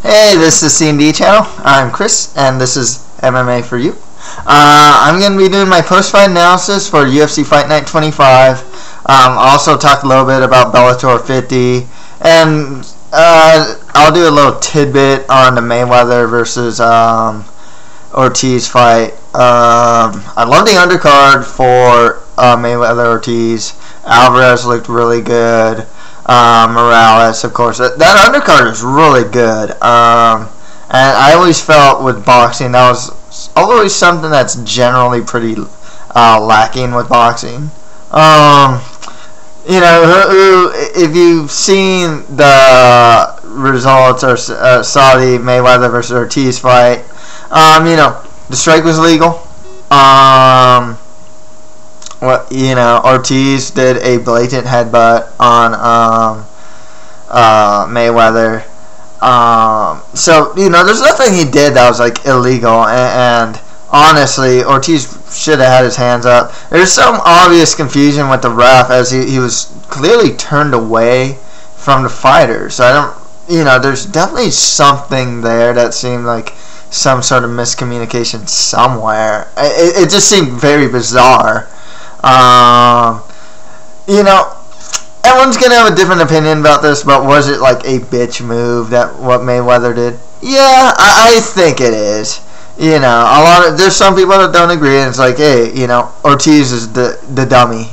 Hey, this is C&D channel. I'm Chris, and this is MMA for you. I'm going to be doing my post-fight analysis for UFC Fight Night 25. Also talk a little bit about Bellator 50, and I'll do a little tidbit on the Mayweather versus Ortiz fight. I love the undercard for Mayweather Ortiz. Alvarez looked really good. Morales, of course. That undercard is really good. And I always felt with boxing that was always something that's generally pretty lacking with boxing. If you've seen the results or saw the Mayweather versus Ortiz fight, the strike was legal. Ortiz did a blatant headbutt on Mayweather. There's nothing he did that was like illegal, and honestly, Ortiz should have had his hands up. There's some obvious confusion with the ref as he was clearly turned away from the fighter. So I don't, there's definitely something there that seemed like some sort of miscommunication somewhere. It just seemed very bizarre. Everyone's gonna have a different opinion about this, but was it like a bitch move that what Mayweather did? Yeah, I think it is. There's some people that don't agree, and it's like, hey, Ortiz is the dummy,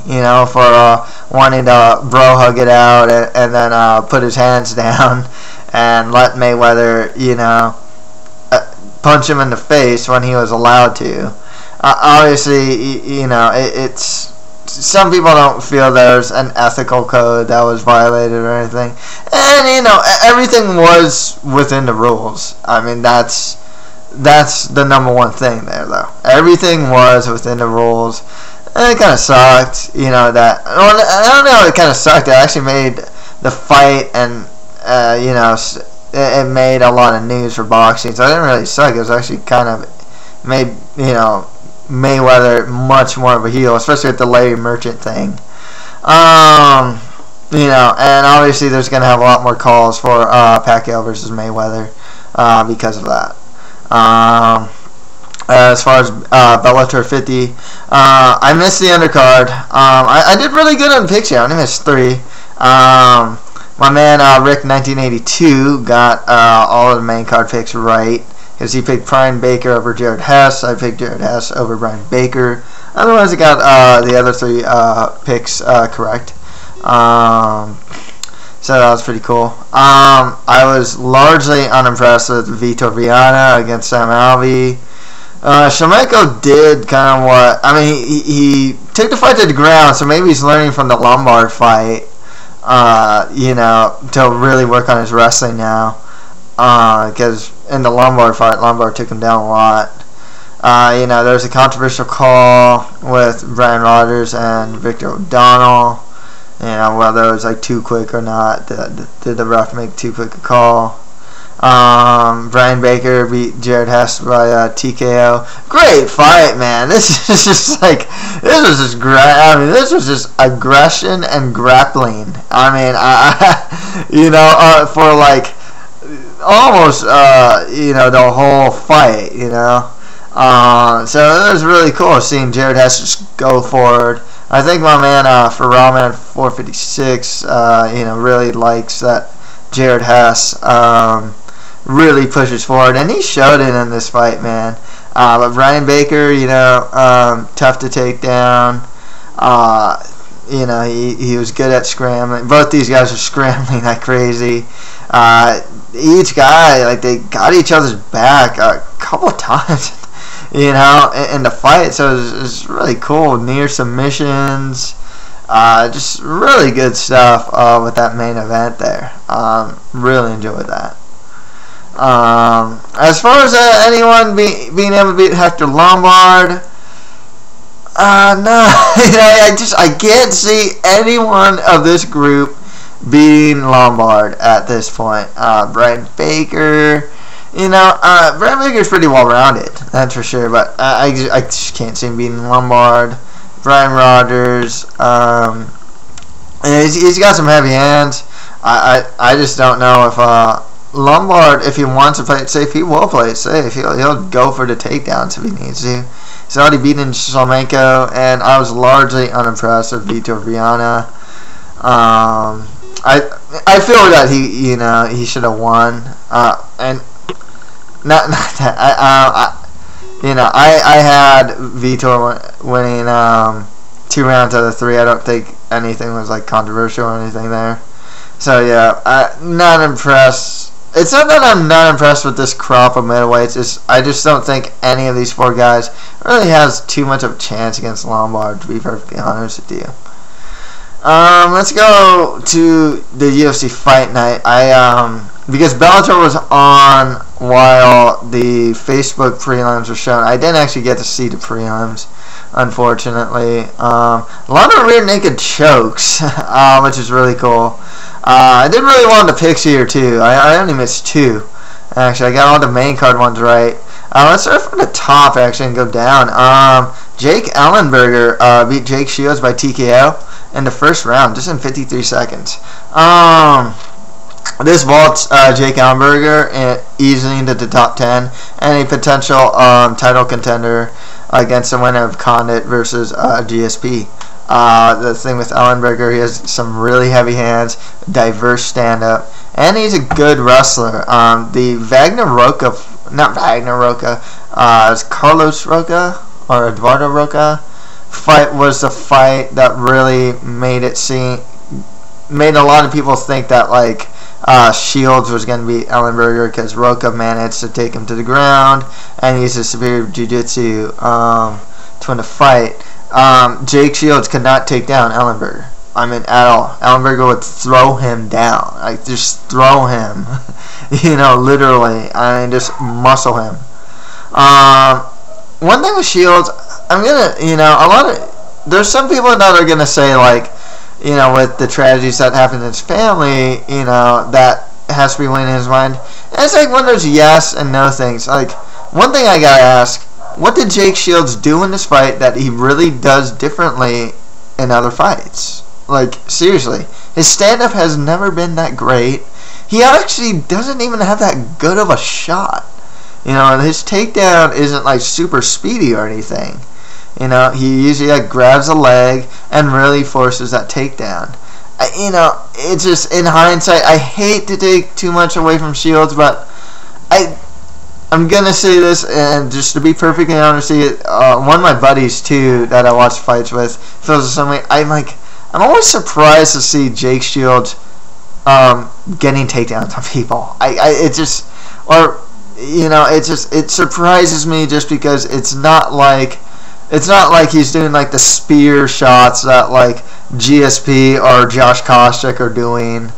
for wanting to bro hug it out and then put his hands down and let Mayweather, punch him in the face when he was allowed to. Obviously, it's some people don't feel there's an ethical code that was violated or anything, and everything was within the rules. I mean, that's the number one thing there, though. Everything was within the rules, and it kind of sucked. That I don't know. It kind of sucked. It actually made the fight, and it made a lot of news for boxing. So it didn't really suck. It was actually kind of made Mayweather much more of a heel, especially with the Larry Merchant thing. And obviously there's going to have a lot more calls for Pacquiao versus Mayweather because of that. As far as Bellator 50, I missed the undercard. I did really good on the picks here. I only missed 3. My man Rick 1982 got all of the main card picks right, because he picked Brian Baker over Jared Hess. I picked Jared Hess over Brian Baker. Otherwise, I got the other 3 picks correct. So that was pretty cool. I was largely unimpressed with Vitor Fionna against Sam Alvey. Shlemenko did kind of what... I mean, he took the fight to the ground, so maybe he's learning from the Lombard fight, to really work on his wrestling now. Because in the Lombard fight, Lombard took him down a lot. There was a controversial call with Brian Rogers and Victor O'Donnell. Whether it was like too quick or not. Did the ref make too quick a call? Brian Baker beat Jared Hess by TKO. Great fight, man. This is just like, this was just aggression and grappling. For like almost the whole fight, so it was really cool seeing Jared Hess just go forward. I think my man Ferrallman 456 really likes that Jared Hess really pushes forward, and he showed it in this fight, man. But Brian Baker, tough to take down. He was good at scrambling. Both these guys are scrambling like crazy. Each guy, they got each other's back a couple of times, in the fight. So it was really cool. Near submissions. Just really good stuff with that main event there. Really enjoyed that. As far as anyone being able to beat Hector Lombard, no, I can't see anyone of this group beating Lombard at this point. Brian Baker, Brian Baker's pretty well rounded, that's for sure, but I just can't see him beating Lombard. Brian Rogers, he's got some heavy hands. I just don't know if Lombard, if he wants to play it safe, he will play it safe. He'll go for the takedowns if he needs to. He's already beaten Salmenko, and I was largely unimpressed with Vitor Fionna. I feel that he should have won, and not that I had Vitor winning 2 rounds out of 3. I don't think anything was like controversial or anything there. So yeah, not impressed. It's not that I'm not impressed with this crop of middleweights. I just don't think any of these 4 guys really has too much of a chance against Lombard, to be perfectly honest with you. Let's go to the UFC Fight Night. Because Bellator was on while the Facebook prelims were shown. I didn't actually get to see the prelims, unfortunately. A lot of rear naked chokes, which is really cool. I did really want the picks here too. I only missed 2. Actually, I got all the main card ones right. Let's start from the top actually and go down. Jake Ellenberger beat Jake Shields by TKO in the first round, just in 53 seconds. This vaults Jake Ellenberger easily into the top 10 and a potential title contender against the winner of Condit versus GSP. The thing with Ellenberger, he has some really heavy hands, diverse stand-up, and he's a good wrestler. The it's Carlos Roca or Eduardo Roca fight was the fight that really made a lot of people think that like Shields was going to beat Ellenberger because Roca managed to take him to the ground and use his superior jiu-jitsu to win the fight. Jake Shields could not take down Ellenberger. I mean, at all. Ellenberger would throw him down. Like, just throw him. Literally. I mean, just muscle him. One thing with Shields, I'm gonna, there's some people that are gonna say, like, with the tragedies that happened in his family, that has to be weighing in his mind. And it's like one of those yes and no things. Like, one thing I gotta ask, what did Jake Shields do in this fight that he really does differently in other fights? Like, seriously. His stand-up has never been that great. He actually doesn't even have that good of a shot. His takedown isn't, like, super speedy or anything. He usually, like, grabs a leg and really forces that takedown. It's just, in hindsight, I hate to take too much away from Shields, but I'm gonna say this, and just to be perfectly honest with you, one of my buddies too that I watch fights with feels the same way. I'm always surprised to see Jake Shields getting takedowns on people. It surprises me just because it's not like he's doing like the spear shots that like GSP or Josh Koscheck are doing.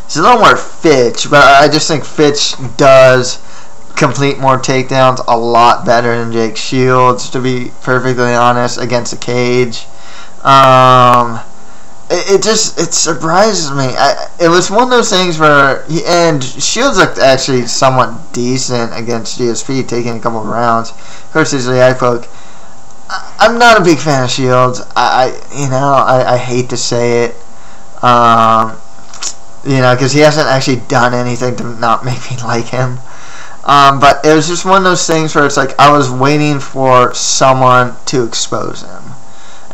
It's a little more Fitch, but I just think Fitch does complete more takedowns a lot better than Jake Shields, to be perfectly honest, against the cage. It surprises me. It was one of those things where and Shields looked actually somewhat decent against GSP, taking a couple of rounds. Of course, his eye poke. I'm not a big fan of Shields. I hate to say it. Because he hasn't actually done anything to not make me like him. But it was just one of those things where it's like I was waiting for someone to expose him.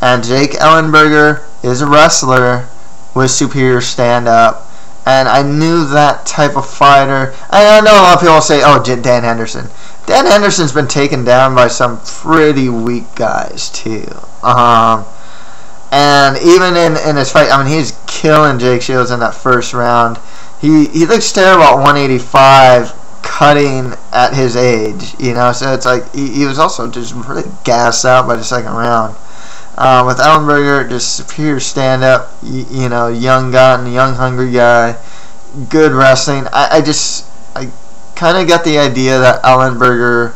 And Jake Ellenberger is a wrestler with superior stand-up. And I knew that type of fighter. I know a lot of people say, oh, Dan Henderson. Dan Henderson's been taken down by some pretty weak guys, too. And even in his fight, I mean, he's killing Jake Shields in that first round. He looks terrible at 185, cutting at his age, so it's like he was also just really gassed out by the second round. With Ellenberger, just superior stand-up, young hungry guy, good wrestling. I kind of got the idea that Ellenberger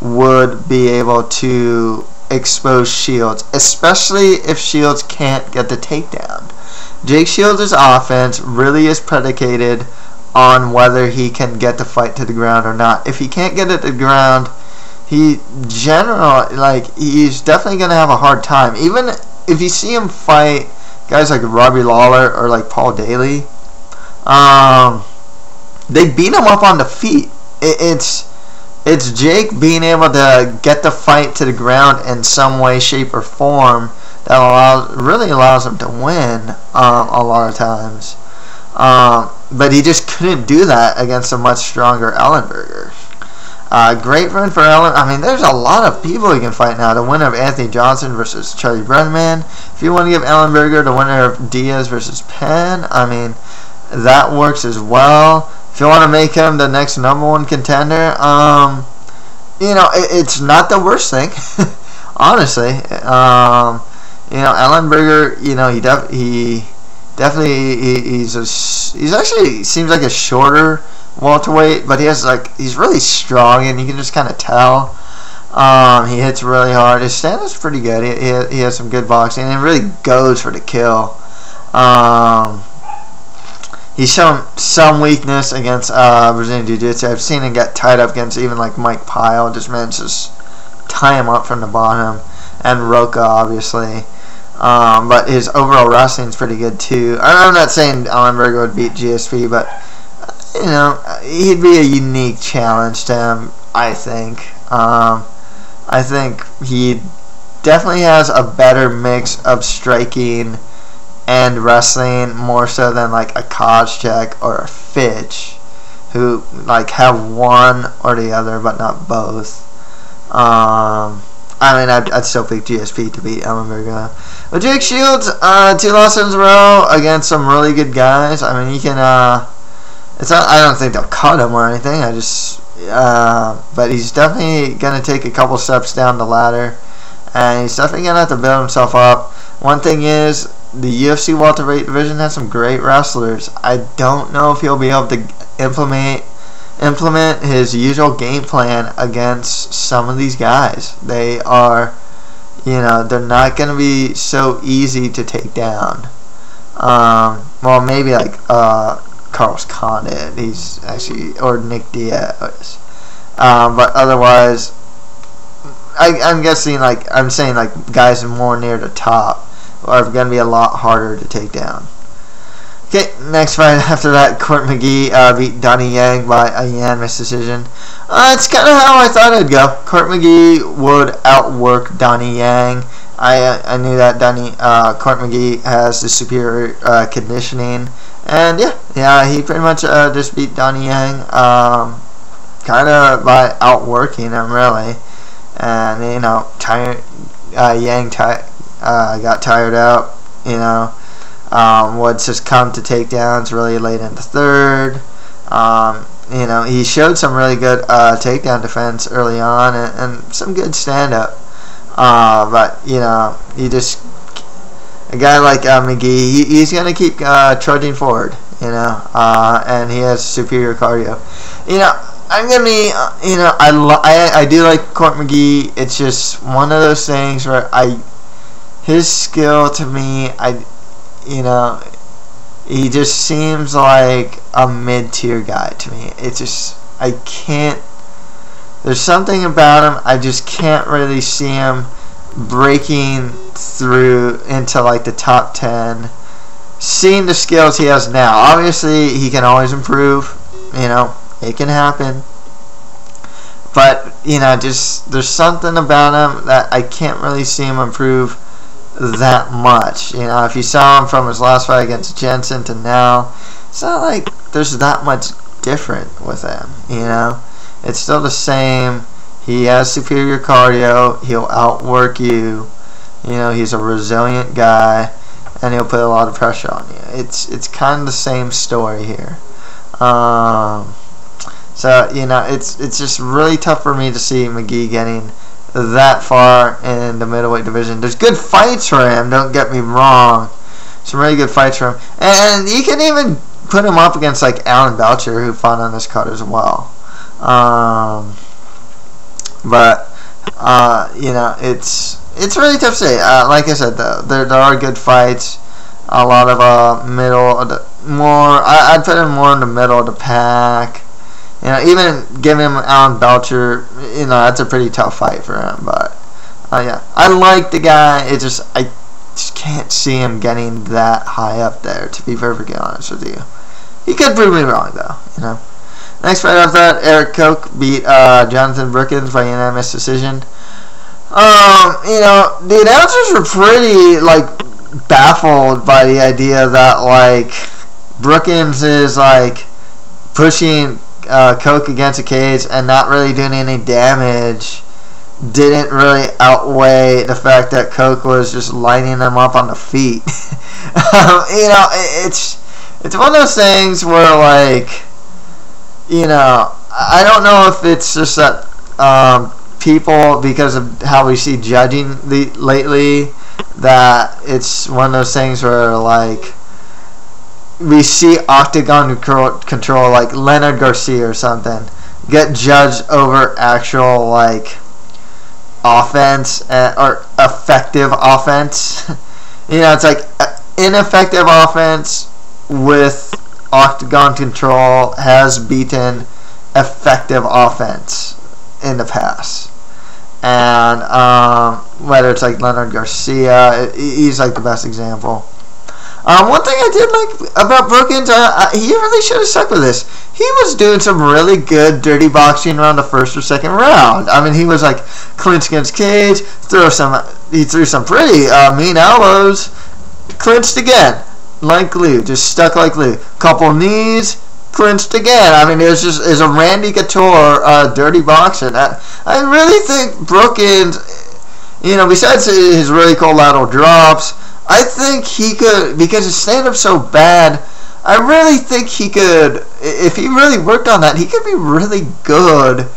would be able to expose Shields, especially if Shields can't get the takedown. Jake Shields' offense really is predicated on whether he can get the fight to the ground or not. If he can't get it to the ground, he's definitely going to have a hard time. Even if you see him fight guys like Robbie Lawler or like Paul Daly, They beat him up on the feet. It's Jake being able to get the fight to the ground in some way, shape, or form that really allows him to win a lot of times. But he just couldn't do that against a much stronger Ellenberger. Great run for Ellen. I mean, there's a lot of people he can fight now. The winner of Anthony Johnson versus Charlie Brenneman. If you want to give Ellenberger the winner of Diaz versus Penn, I mean, that works as well. If you want to make him the next #1 contender, it's not the worst thing, honestly. Ellenberger, he actually seems like a shorter welterweight, but he's really strong, and you can just kind of tell. He hits really hard. His stand-up's pretty good. He has some good boxing, and he really goes for the kill. He's shown some weakness against Brazilian Jiu-Jitsu. I've seen him get tied up against even like Mike Pyle. Just manages to tie him up from the bottom, and Roca obviously. But his overall wrestling's pretty good too. I'm not saying Ellenberger would beat GSP, but he'd be a unique challenge to him, I think. I think he definitely has a better mix of striking and wrestling, more so than like a Koscheck or a Fitch, who like have one or the other but not both. I'd still pick GSP to beat Ellenberger. But Jake Shields, 2 losses in a row against some really good guys. I mean, you can it's not, I don't think they'll cut him or anything. But he's definitely gonna take a couple steps down the ladder, and he's definitely gonna have to build himself up. One thing is, the UFC welterweight division has some great wrestlers. I don't know if he'll be able to implement his usual game plan against some of these guys. They are, they're not gonna be so easy to take down. Well, maybe like Carlos Condit, he's actually, or Nick Diaz, but otherwise, I'm guessing, I'm saying guys more near the top are going to be a lot harder to take down. Okay, next fight after that, Court McGee beat Donnie Yang by a unanimous decision. It's kind of how I thought it'd go. Court McGee would outwork Donnie Yang. I knew that Court McGee has the superior conditioning. And yeah, he pretty much just beat Donnie Yang, kind of by outworking him, really. And Yang got tired out. Would just come to takedowns really late in the third. He showed some really good takedown defense early on, and some good stand up. But a guy like McGee, he's going to keep trudging forward, and he has superior cardio. I'm going to be, I do like Court McGee. It's just one of those things where his skill to me, he just seems like a mid-tier guy to me. There's something about him, I just can't really see him breaking through into the top 10. Seeing the skills he has now, obviously he can always improve. It can happen. But there's something about him that I can't really see him improve that much. If you saw him from his last fight against Jensen to now, it's not like there's that much different with him. It's still the same. He has superior cardio. He'll outwork you. He's a resilient guy, and he'll put a lot of pressure on you. It's kind of the same story here. So it's just really tough for me to see McGee getting that far in the middleweight division. There's good fights for him, don't get me wrong. Some really good fights for him, and you can even put him up against Alan Belcher, who fought on this card as well. It's really tough to say. Like I said, though, there are good fights. A lot of I'd put him more in the middle of the pack. Even giving him Alan Belcher, that's a pretty tough fight for him. But yeah, I like the guy. I just can't see him getting that high up there, to be perfectly honest with you. He could prove me wrong, though. Next fight after that, Eric Koch beat Jonathan Brookins by unanimous decision. The announcers were pretty baffled by the idea that Brookins is pushing Koch against a cage and not really doing any damage. Didn't really outweigh the fact that Koch was just lining them up on the feet. It's one of those things where I don't know if it's just that people, because of how we see judging lately, that it's one of those things where we see octagon control like Leonard Garcia or something get judged over actual offense or effective offense. It's ineffective offense with octagon control has beaten effective offense in the past. And whether it's Leonard Garcia, he's the best example. One thing I did like about Brookins, he really should have stuck with this. He was doing some really good dirty boxing around the first or second round. I mean, he was clinch against cage, he threw some pretty mean elbows, clinched again, like glue, just stuck like glue. Couple knees, clinched again. I mean, it's a Randy Couture dirty boxing. I really think Brookins, besides his really cool lateral drops, I think he could, because his stand-up's so bad, I really think he could, if he really worked on that, he could be really good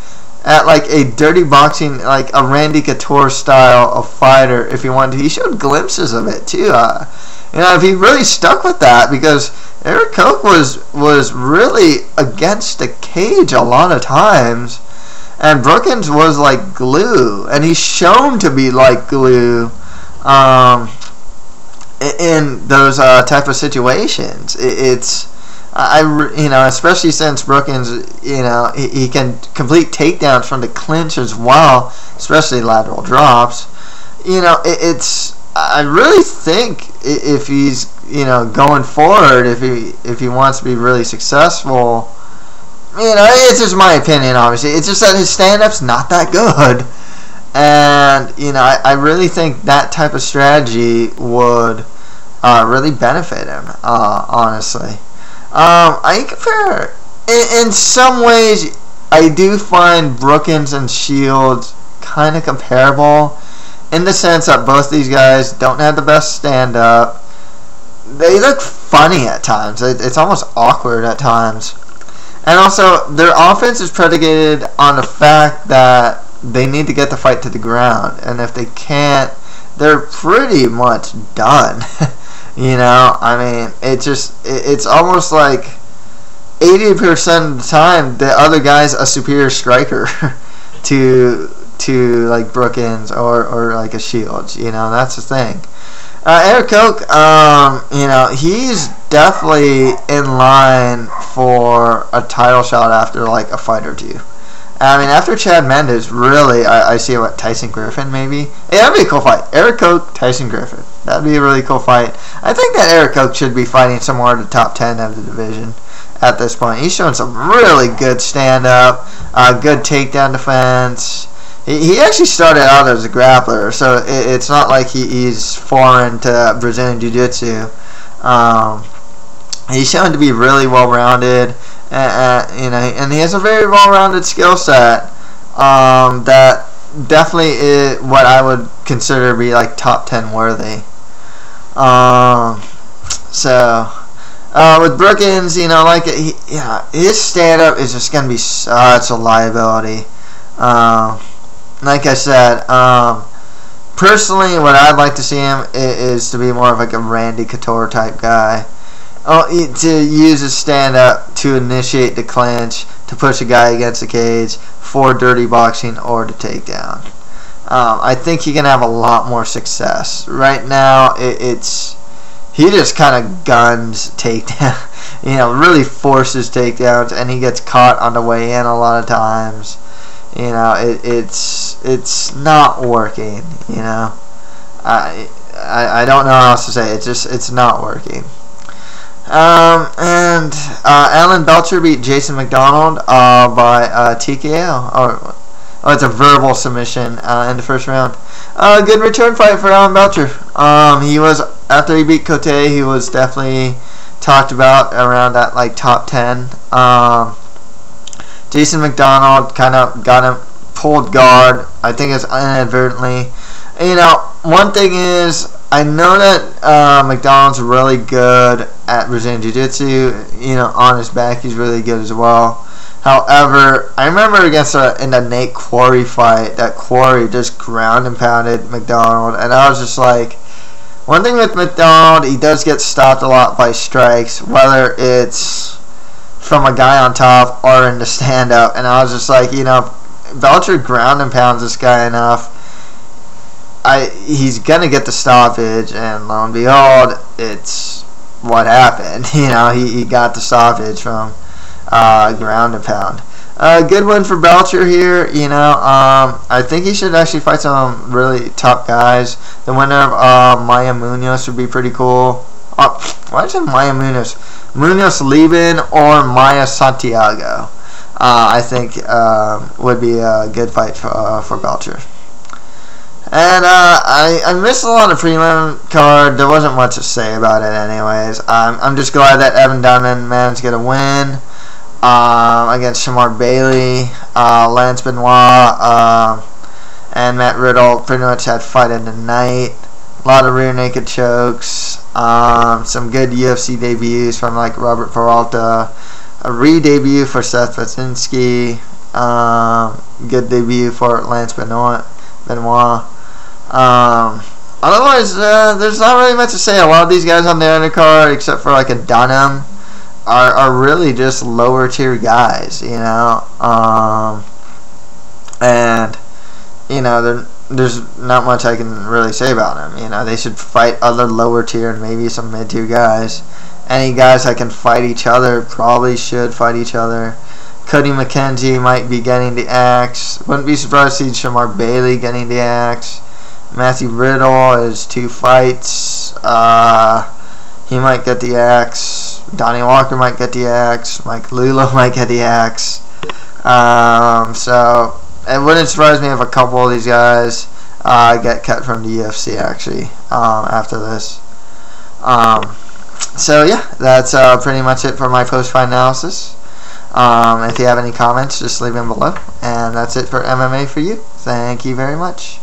at a dirty boxing, a Randy Couture style of fighter if he wanted to. He showed glimpses of it too. If he really stuck with that, because Eric Koch was really against the cage a lot of times, and Brookins was like glue, and he's shown to be like glue in those type of situations. Especially since Brookins, he can complete takedowns from the clinch as well, especially lateral drops. I really think if he's, going forward, if he wants to be really successful, it's just my opinion, obviously. It's just that his stand-up's not that good. And, I really think that type of strategy would really benefit him, honestly. I compare, in some ways, I do find Brookins and Shields kind of comparable, in the sense that both these guys don't have the best stand-up. They look funny at times. It's almost awkward at times. And also, their offense is predicated on the fact that they need to get the fight to the ground. And if they can't, they're pretty much done. It's almost like 80% of the time, the other guy's a superior striker to Brookins or a Shields. That's the thing. Eric Koch, he's definitely in line for a title shot after a fight or two. After Chad Mendes, really, I see Tyson Griffin maybe. Yeah, that'd be a cool fight. Eric Koch, Tyson Griffin. That'd be a really cool fight. I think that Eric Koch should be fighting somewhere in the top 10 of the division at this point. He's showing some really good stand-up, good takedown defense. He actually started out as a grappler, so it's not like he's foreign to Brazilian Jiu-Jitsu. He's shown to be really well-rounded, and he has a very well-rounded skill set that definitely is what I would consider to be top 10 worthy. With Brookins, his stand-up is just gonna be such a liability. Like I said, personally, what I'd like to see him is to be more of a Randy Couture type guy. To use his stand-up to initiate the clinch, to push a guy against the cage for dirty boxing or to takedown. I think he can have a lot more success. Right now, he just kind of guns takedown, really forces takedowns, and he gets caught on the way in a lot of times. It's not working. I don't know how else to say it. It's not working. And Ellenberger beat Jason McDonald by TKO. Oh, it's a verbal submission in the first round. Good return fight for Ellenberger. He was, after he beat Cote, he was definitely talked about around that like top 10. Jason McDonald kind of got him pulled guard. I think it's inadvertently. You know, one thing is, I know that McDonald's really good at Brazilian Jiu-Jitsu. You know, on his back, he's really good as well. However, I remember against in the Nate Quarry fight, that Quarry just ground and pounded McDonald, and I was just like, one thing with McDonald, he does get stopped a lot by strikes, whether it's from a guy on top or in the stand-up, and I was just like, you know, Bellator ground and pounds this guy enough. He's gonna get the stoppage, and lo and behold, it's what happened. You know, he got the stoppage from ground and pound. Good win for Bellator here. You know, I think he should actually fight some really top guys. The winner of Maya Munoz would be pretty cool. Why is it Maya Munoz? Munoz Lieben or Maya Santiago. I think would be a good fight for Bellator. And I missed a lot of prelim card. There wasn't much to say about it anyways. I'm just glad that Evan Dunham managed to get a win against Shamar Bailey, Lance Benoit, and Matt Riddle pretty much had fight in the night. A lot of rear naked chokes, some good UFC debuts from like Robert Peralta, a re-debut for Seth Vasinski, good debut for Lance Benoit. Otherwise, there's not really much to say. A lot of these guys on the undercard, except for like a Dunham, are really just lower tier guys, you know. And you know, there's not much I can really say about them. You know, they should fight other lower tier and maybe some mid tier guys. Any guys that can fight each other probably should fight each other. Cody McKenzie might be getting the axe. Wouldn't be surprised to see Shamar Bailey getting the axe. Matthew Riddle is 2 fights. He might get the axe. Donnie Walker might get the axe. Mike Lulo might get the axe. So it wouldn't surprise me if a couple of these guys get cut from the UFC actually after this. So yeah, that's pretty much it for my post-fight analysis. If you have any comments, just leave them below. And that's it for MMA for you. Thank you very much.